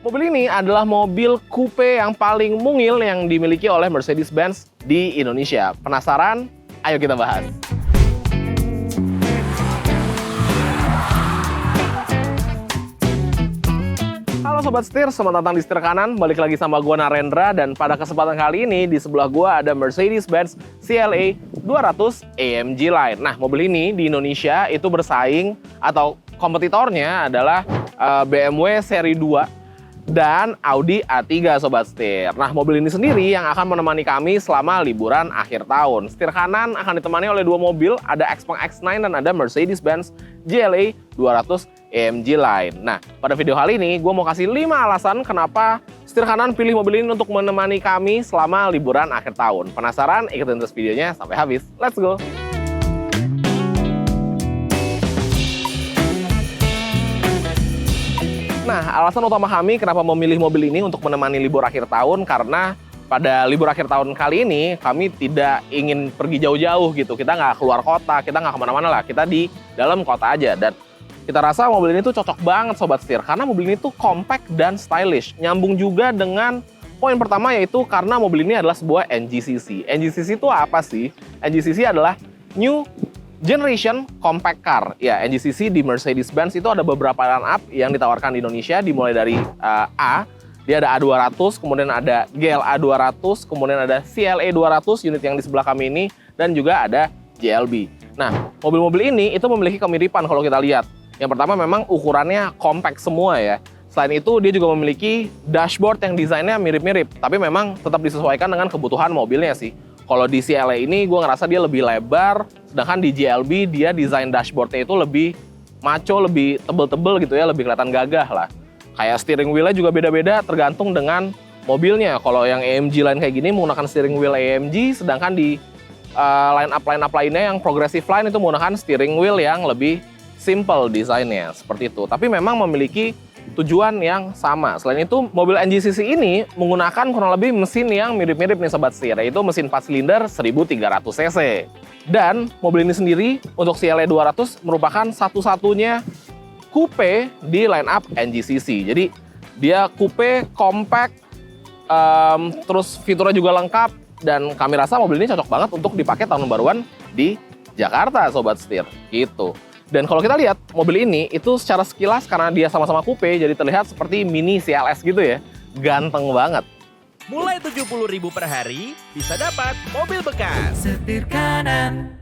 Mobil ini adalah mobil coupe yang paling mungil yang dimiliki oleh Mercedes-Benz di Indonesia. Penasaran? Ayo kita bahas. Halo Sobat Setir, selamat datang di Setir Kanan. Balik lagi sama gua Narendra, dan pada kesempatan kali ini di sebelah gua ada Mercedes-Benz CLA 200 AMG Line. Nah, mobil ini di Indonesia itu bersaing atau kompetitornya adalah BMW seri 2 dan Audi A3 Sobat Setir. Nah, mobil ini sendiri yang akan menemani kami selama liburan akhir tahun. Setir Kanan akan ditemani oleh dua mobil, ada Xpeng X9 dan ada Mercedes-Benz GLA 200 AMG Line. Nah, pada video kali ini gue mau kasih 5 alasan kenapa Setir Kanan pilih mobil ini untuk menemani kami selama liburan akhir tahun. Penasaran? Ikutin terus videonya sampai habis. Let's go! Nah, alasan utama kami kenapa memilih mobil ini untuk menemani libur akhir tahun, karena pada libur akhir tahun kali ini kami tidak ingin pergi jauh-jauh gitu. Kita nggak keluar kota, kita nggak kemana-mana lah. Kita di dalam kota aja. Dan kita rasa mobil ini tuh cocok banget Sobat Setir, karena mobil ini tuh compact dan stylish. Nyambung juga dengan poin pertama, yaitu karena mobil ini adalah sebuah NGCC. NGCC itu apa sih? NGCC adalah New Generation Compact Car. Ya, NGCC di Mercedes-Benz itu ada beberapa line-up yang ditawarkan di Indonesia, dimulai dari A, dia ada A200, kemudian ada GLA 200, kemudian ada CLA 200, unit yang di sebelah kami ini, dan juga ada GLB. Nah, mobil-mobil ini itu memiliki kemiripan kalau kita lihat. Yang pertama memang ukurannya compact semua ya. Selain itu dia juga memiliki dashboard yang desainnya mirip-mirip, tapi memang tetap disesuaikan dengan kebutuhan mobilnya sih. Kalau di CLA ini gue ngerasa dia lebih lebar, sedangkan di GLB dia desain dashboardnya itu lebih maco, lebih tebel-tebel gitu ya, lebih kelihatan gagah lah. Kayak steering wheel-nya juga beda-beda tergantung dengan mobilnya. Kalau yang AMG line kayak gini menggunakan steering wheel AMG, sedangkan di line up lainnya yang progressive line itu menggunakan steering wheel yang lebih simple desainnya, seperti itu. Tapi memang memiliki tujuan yang sama. Selain itu, mobil NGCC ini menggunakan kurang lebih mesin yang mirip-mirip nih Sobat Setir, yaitu mesin 4 silinder 1300 cc. Dan mobil ini sendiri untuk CLA 200 merupakan satu-satunya coupe di line up NGCC. Jadi dia coupe, compact, terus fiturnya juga lengkap, dan kami rasa mobil ini cocok banget untuk dipakai tahun baruan di Jakarta Sobat Setir, gitu. Dan kalau kita lihat mobil ini itu secara sekilas karena dia sama-sama coupe, jadi terlihat seperti mini CLS gitu ya. Ganteng banget. Mulai 70.000 per hari bisa dapat mobil bekas. Setir Kanan.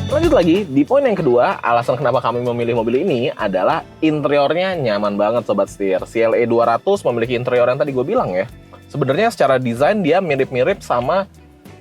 Lanjut lagi, di poin yang kedua, alasan kenapa kami memilih mobil ini adalah interiornya nyaman banget Sobat Setir. CLA 200 memiliki interior yang tadi gue bilang ya. Sebenarnya secara desain dia mirip-mirip sama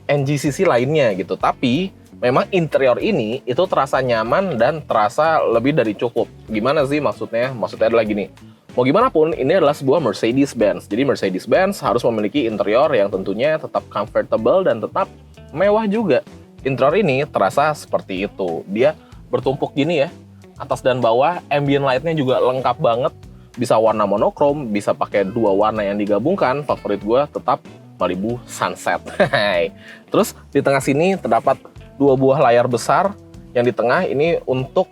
NGCC lainnya gitu. Tapi memang interior ini itu terasa nyaman dan terasa lebih dari cukup. Gimana sih maksudnya? Maksudnya adalah gini. Mau gimana pun, ini adalah sebuah Mercedes-Benz. Jadi Mercedes-Benz harus memiliki interior yang tentunya tetap comfortable dan tetap mewah juga. Interior ini terasa seperti itu. Dia bertumpuk gini ya. Atas dan bawah, ambient light-nya juga lengkap banget. Bisa warna monokrom, bisa pakai dua warna yang digabungkan. Favorit gue tetap Malibu Sunset. Terus di tengah sini terdapat dua buah layar besar. Yang di tengah ini untuk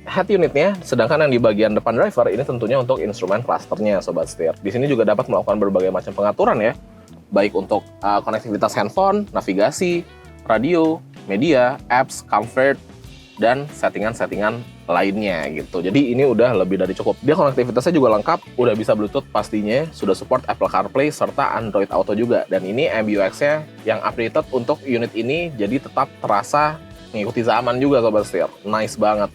head unitnya, sedangkan yang di bagian depan driver ini tentunya untuk instrumen clusternya Sobat Setir. Di sini juga dapat melakukan berbagai macam pengaturan ya, baik untuk konektivitas handphone, navigasi, radio, media, apps, comfort, dan settingan-settingan lainnya gitu. Jadi ini udah lebih dari cukup. Dia konektivitasnya juga lengkap, udah bisa Bluetooth pastinya, sudah support Apple CarPlay serta Android Auto juga. Dan ini MBUX-nya yang updated untuk unit ini, jadi tetap terasa mengikuti zaman juga Sobat Setir. Nice banget.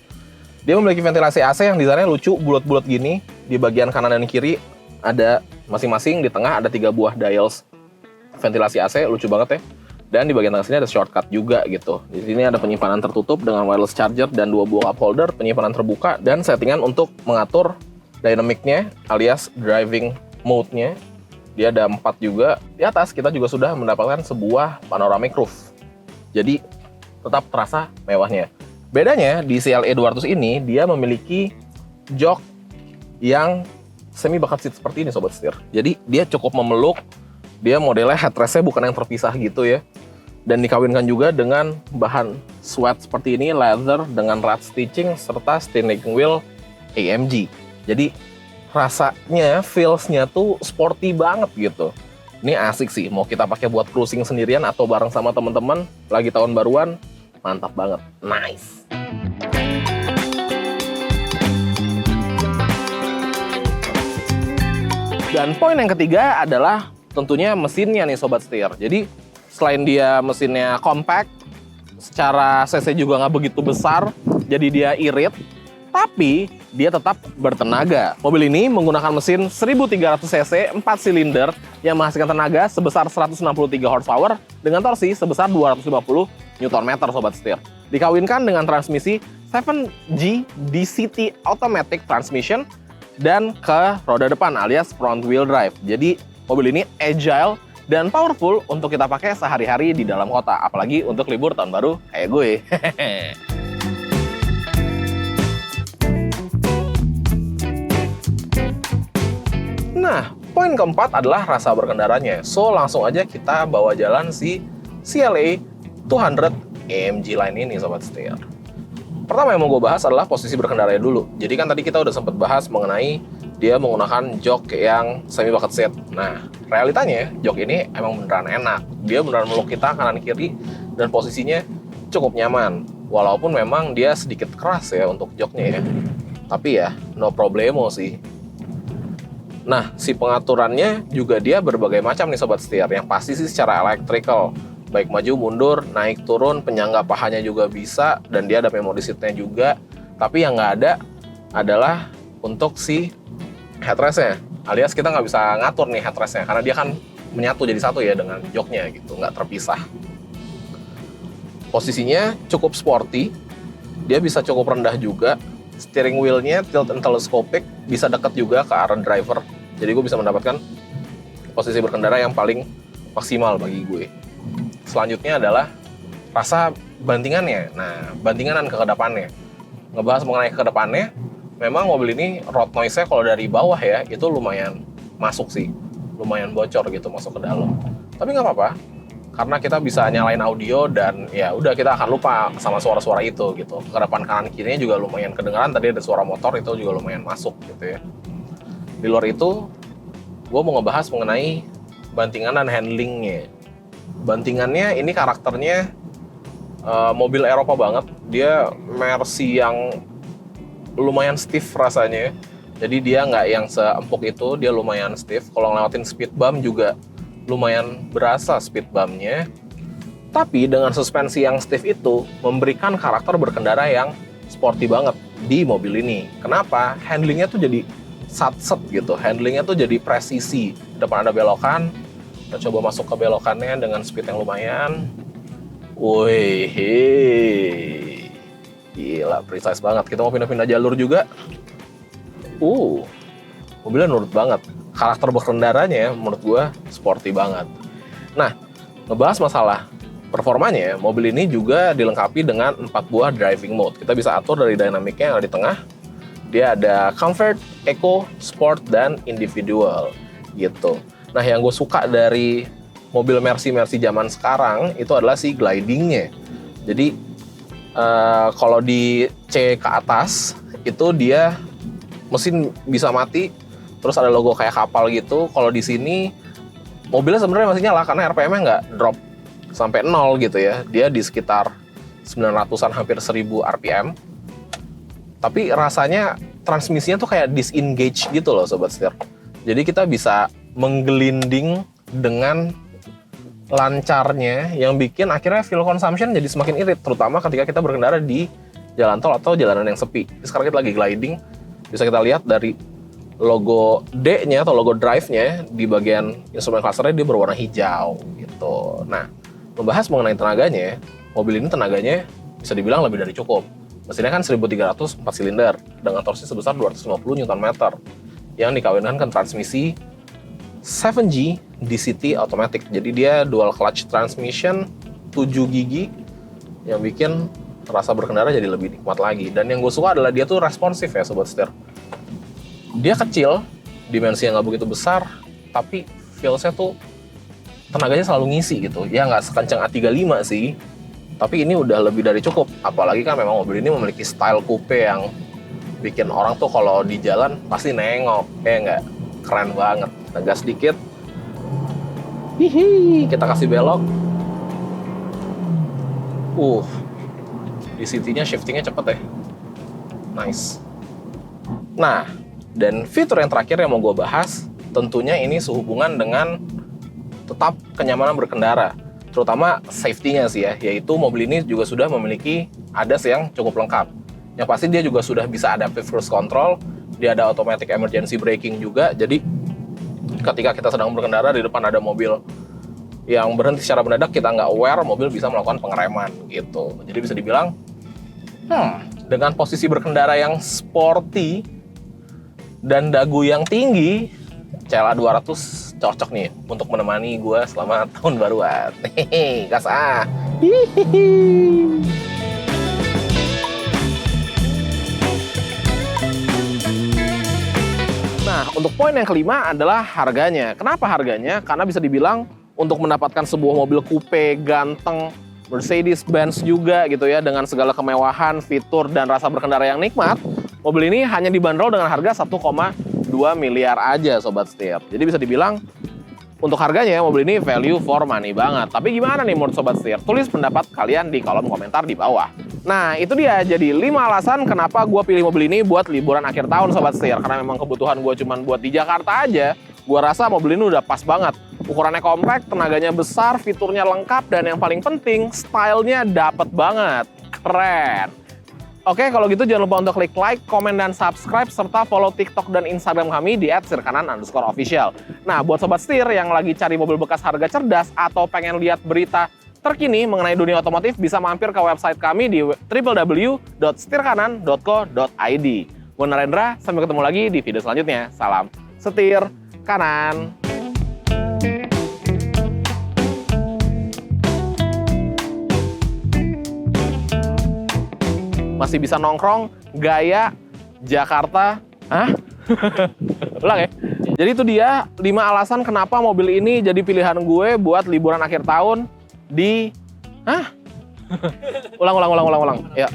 Dia memiliki ventilasi AC yang desainnya lucu, bulat-bulat gini. Di bagian kanan dan kiri ada masing-masing, di tengah ada 3 buah dials ventilasi AC, lucu banget ya. Dan di bagian tengah sini ada shortcut juga gitu. Di sini ada penyimpanan tertutup dengan wireless charger dan 2 buah cup holder, penyimpanan terbuka, dan settingan untuk mengatur dynamic-nya alias driving mode-nya. Dia ada 4 juga. Di atas kita juga sudah mendapatkan sebuah panoramic roof. Jadi tetap terasa mewahnya. Bedanya di CLA 200 ini dia memiliki jok yang semi bucket seat seperti ini Sobat Setir. Jadi dia cukup memeluk. Dia modelnya headrest-nya bukan yang terpisah gitu ya. Dan dikawinkan juga dengan bahan sweat seperti ini, leather dengan red stitching serta steering wheel AMG. Jadi rasanya, feels-nya tuh sporty banget gitu. Ini asik sih, mau kita pakai buat cruising sendirian atau bareng sama teman-teman lagi tahun baruan, mantap banget, nice. Dan poin yang ketiga adalah tentunya mesinnya nih Sobat Setir. Jadi selain dia mesinnya compact, secara cc juga nggak begitu besar, jadi dia irit, tapi dia tetap bertenaga. Mobil ini menggunakan mesin 1300 cc 4 silinder yang menghasilkan tenaga sebesar 163 horsepower dengan torsi sebesar 250 Nm Sobat Setir. Dikawinkan dengan transmisi 7G DCT Automatic Transmission dan ke roda depan alias front wheel drive. Jadi mobil ini agile dan powerful untuk kita pakai sehari-hari di dalam kota, apalagi untuk libur tahun baru kayak gue. Nah, poin keempat adalah rasa berkendaranya. So, langsung aja kita bawa jalan si CLA 200 AMG line ini, Sobat Setir. Pertama yang mau gue bahas adalah posisi berkendaranya dulu. Jadi kan tadi kita udah sempat bahas mengenai dia menggunakan jok yang semi bucket seat. Nah, realitanya jok ini emang beneran enak. Dia beneran meluk kita kanan kiri dan posisinya cukup nyaman. Walaupun memang dia sedikit keras ya untuk joknya ya. Tapi ya, no problemo sih. Nah, si pengaturannya juga dia berbagai macam nih Sobat Setir. Yang pasti sih secara electrical. Baik maju, mundur, naik, turun, penyangga pahanya juga bisa. Dan dia ada memory seat-nya juga. Tapi yang nggak ada adalah untuk si headrest-nya. Alias kita nggak bisa ngatur nih headrest-nya. Karena dia kan menyatu jadi satu ya dengan joknya gitu. Nggak terpisah. Posisinya cukup sporty. Dia bisa cukup rendah juga. Steering wheel-nya tilt and telescopic. Bisa dekat juga ke arah driver. Jadi gue bisa mendapatkan posisi berkendara yang paling maksimal bagi gue. Selanjutnya adalah rasa bantingannya. Nah, bantinganan ke depannya. Ngebahas mengenai ke depannya, memang mobil ini road noise-nya kalau dari bawah ya, itu lumayan masuk sih. Lumayan bocor gitu masuk ke dalam. Tapi nggak apa-apa, karena kita bisa nyalain audio dan ya udah kita akan lupa sama suara-suara itu gitu. Ke depan kanan kirinya juga lumayan kedengeran, tadi ada suara motor itu juga lumayan masuk gitu ya. Di luar itu, gue mau ngebahas mengenai bantingan dan handlingnya. Bantingannya ini karakternya mobil Eropa banget. Dia Mercy yang lumayan stiff rasanya. Jadi dia nggak yang seempuk itu, dia lumayan stiff. Kalau ngelewatin speed bump juga lumayan berasa speed bumpnya. Tapi dengan suspensi yang stiff itu memberikan karakter berkendara yang sporty banget di mobil ini. Kenapa? Handlingnya tuh jadi sat-set gitu. Handlingnya tuh jadi presisi. Depan ada belokan, kita coba masuk ke belokannya dengan speed yang lumayan. Wih, gila, precise banget. Kita mau pindah-pindah jalur juga. Mobilnya nurut banget. Karakter berkendaranya menurut gue sporty banget. Nah, ngebahas masalah performanya, mobil ini juga dilengkapi dengan 4 buah driving mode. Kita bisa atur dari dynamicnya yang ada di tengah. Dia ada comfort, eco, sport, dan individual gitu. Nah, yang gue suka dari mobil Mercy zaman sekarang itu adalah si glidingnya. Jadi kalau di C ke atas itu dia mesin bisa mati, terus ada logo kayak kapal gitu. Kalau di sini mobilnya sebenarnya masih nyala karena RPM-nya nggak drop sampai 0 gitu ya. Dia di sekitar 900-an hampir 1000 RPM. Tapi rasanya transmisinya tuh kayak disengage gitu loh Sobat Setir. Jadi kita bisa menggelinding dengan lancarnya yang bikin akhirnya fuel consumption jadi semakin irit, terutama ketika kita berkendara di jalan tol atau jalanan yang sepi. Sekarang kita lagi gliding, bisa kita lihat dari logo D-nya atau logo drive-nya di bagian instrumen cluster-nya dia berwarna hijau gitu. Nah, membahas mengenai tenaganya, mobil ini tenaganya bisa dibilang lebih dari cukup. Mesinnya kan 1300 4 silinder dengan torsi sebesar 250 Nm yang dikawinkan ke transmisi 7G DCT Automatic. Jadi dia dual clutch transmission 7 gigi yang bikin rasa berkendara jadi lebih nikmat lagi. Dan yang gue suka adalah dia tuh responsif ya Sobat Setir. Dia kecil, dimensinya nggak begitu besar, tapi feels-nya tuh tenaganya selalu ngisi gitu. Ya nggak sekencang A35 sih, Tapi ini udah lebih dari cukup. Apalagi kan memang mobil ini memiliki style coupe yang bikin orang tuh kalau di jalan pasti nengok. Nggak? Keren banget. Ngegas dikit. Hihi, kita kasih belok. Di city-nya shiftingnya cepet ya. Nice. Nah, dan fitur yang terakhir yang mau gue bahas, tentunya ini sehubungan dengan tetap kenyamanan berkendara. Terutama safety-nya sih ya, yaitu mobil ini juga sudah memiliki ADAS yang cukup lengkap. Yang pasti dia juga sudah bisa adaptive cruise control, dia ada automatic emergency braking juga, jadi ketika kita sedang berkendara di depan ada mobil yang berhenti secara mendadak, kita nggak aware, mobil bisa melakukan pengereman gitu. Jadi bisa dibilang, dengan posisi berkendara yang sporty dan dagu yang tinggi, CLA 200 cocok nih untuk menemani gue selama tahun baruan. Hehehe, gas ah. Nah, untuk poin yang kelima adalah harganya. Kenapa harganya? Karena bisa dibilang untuk mendapatkan sebuah mobil coupe ganteng, Mercedes-Benz juga gitu ya, dengan segala kemewahan, fitur, dan rasa berkendara yang nikmat, mobil ini hanya dibanderol dengan harga 1,2 miliar aja Sobat Setir. Jadi bisa dibilang untuk harganya mobil ini value for money banget. Tapi gimana nih menurut Sobat Setir? Tulis pendapat kalian di kolom komentar di bawah. Nah itu dia, jadi 5 alasan kenapa gue pilih mobil ini buat liburan akhir tahun Sobat Setir. Karena memang kebutuhan gue cuma buat di Jakarta aja, gue rasa mobil ini udah pas banget. Ukurannya kompak, tenaganya besar, fiturnya lengkap, dan yang paling penting, stylenya dapet banget. Keren. Oke, kalau gitu jangan lupa untuk klik like, komen, dan subscribe, serta follow TikTok dan Instagram kami di @stirkanan_official. Nah, buat Sobat Setir yang lagi cari mobil bekas harga cerdas atau pengen lihat berita terkini mengenai dunia otomotif, bisa mampir ke website kami di www.setirkanan.co.id. Gue Narendra, sampai ketemu lagi di video selanjutnya. Salam Setir Kanan. Masih bisa nongkrong, gaya, Jakarta. Ulang ya. Jadi itu dia 5 alasan kenapa mobil ini jadi pilihan gue buat liburan akhir tahun di... Ulang. Ya.